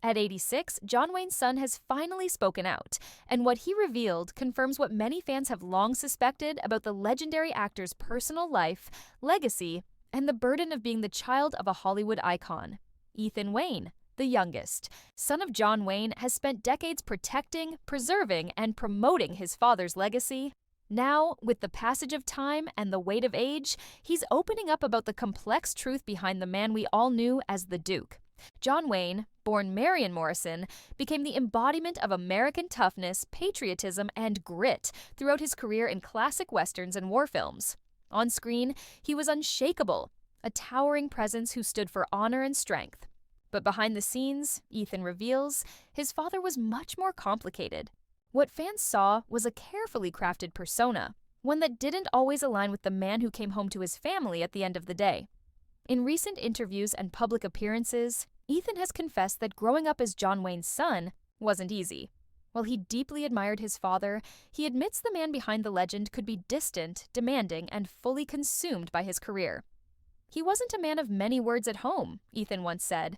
At 86, John Wayne's son has finally spoken out, and what he revealed confirms what many fans have long suspected about the legendary actor's personal life, legacy, and the burden of being the child of a Hollywood icon. Ethan Wayne, the youngest, son of John Wayne, has spent decades protecting, preserving, and promoting his father's legacy. Now, with the passage of time and the weight of age, he's opening up about the complex truth behind the man we all knew as the Duke. John Wayne, born Marion Morrison, became the embodiment of American toughness, patriotism, and grit throughout his career in classic westerns and war films. On screen, he was unshakable, a towering presence who stood for honor and strength. But behind the scenes, Ethan reveals, his father was much more complicated. What fans saw was a carefully crafted persona, one that didn't always align with the man who came home to his family at the end of the day. In recent interviews and public appearances, Ethan has confessed that growing up as John Wayne's son wasn't easy. While he deeply admired his father, he admits the man behind the legend could be distant, demanding, and fully consumed by his career. "He wasn't a man of many words at home," Ethan once said,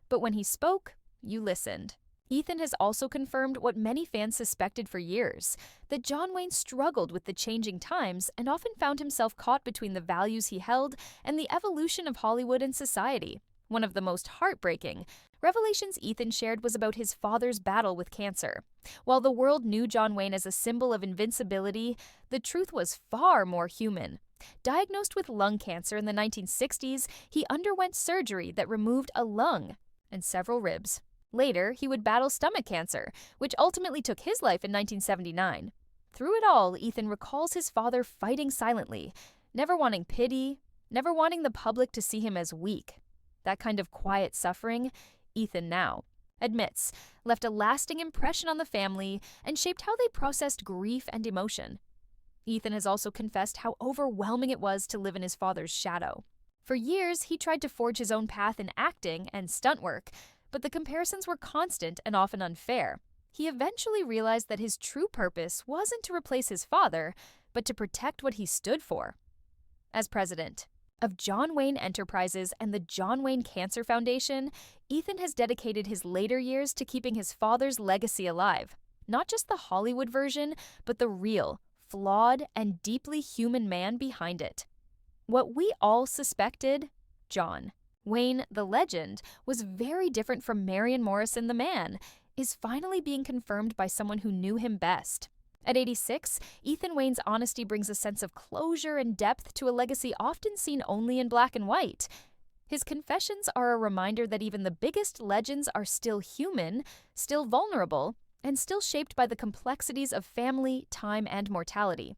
"but when he spoke, you listened." Ethan has also confirmed what many fans suspected for years, that John Wayne struggled with the changing times and often found himself caught between the values he held and the evolution of Hollywood and society. One of the most heartbreaking revelations Ethan shared was about his father's battle with cancer. While the world knew John Wayne as a symbol of invincibility, the truth was far more human. Diagnosed with lung cancer in the 1960s, he underwent surgery that removed a lung and several ribs. Later, he would battle stomach cancer, which ultimately took his life in 1979. Through it all, Ethan recalls his father fighting silently, never wanting pity, never wanting the public to see him as weak. That kind of quiet suffering, Ethan now admits, left a lasting impression on the family and shaped how they processed grief and emotion. Ethan has also confessed how overwhelming it was to live in his father's shadow. For years, he tried to forge his own path in acting and stunt work, but the comparisons were constant and often unfair. He eventually realized that his true purpose wasn't to replace his father, but to protect what he stood for. As president of John Wayne Enterprises and the John Wayne Cancer Foundation, Ethan has dedicated his later years to keeping his father's legacy alive. Not just the Hollywood version, but the real, flawed, and deeply human man behind it. What we all suspected, John Wayne, the legend, was very different from Marion Morrison, the man, is finally being confirmed by someone who knew him best. At 86, Ethan Wayne's honesty brings a sense of closure and depth to a legacy often seen only in black and white. His confessions are a reminder that even the biggest legends are still human, still vulnerable, and still shaped by the complexities of family, time, and mortality.